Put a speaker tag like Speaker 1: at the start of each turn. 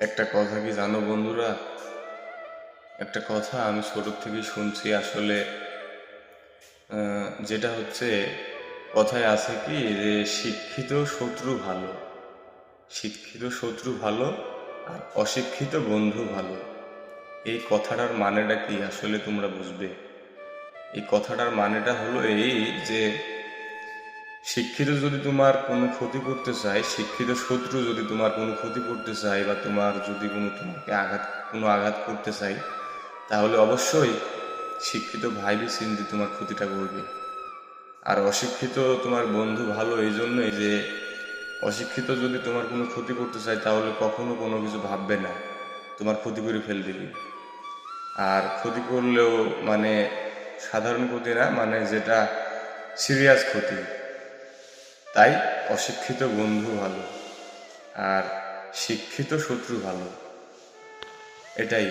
Speaker 1: একটা কথা কি জানো বন্ধুরা? একটা কথা আমি ছোট থেকেই শুনছি আসলে। যেটা হচ্ছে, কথায় আছে কি যে শিক্ষিত শত্রু ভালো, শিক্ষিত শত্রু ভালো আর অশিক্ষিত বন্ধু ভালো। এই কথাটার মানেটা কি আসলে তোমরা বুঝবে? এই কথাটার মানেটা হলো এই যে শিক্ষিত যদি তোমার কোনো ক্ষতি করতে চায়, শিক্ষিত শত্রু যদি তোমার কোনো ক্ষতি করতে চায় বা তোমার যদি তোমাকে আঘাত করতে চায়, তাহলে অবশ্যই শিক্ষিত ভাইবে চিন্তে তোমার ক্ষতিটা করবে। আর অশিক্ষিত তোমার বন্ধু ভালো এই জন্যই যে অশিক্ষিত যদি তোমার কোনো ক্ষতি করতে চায় তাহলে কখনো কোনো কিছু ভাববে না, তোমার ক্ষতি করে ফেল দিবি। আর ক্ষতি করলেও মানে সাধারণ ক্ষতি না, মানে যেটা সিরিয়াস ক্ষতি। তাই অশিক্ষিত বন্ধু ভালো আর শিক্ষিত শত্রু ভালো, এটাই।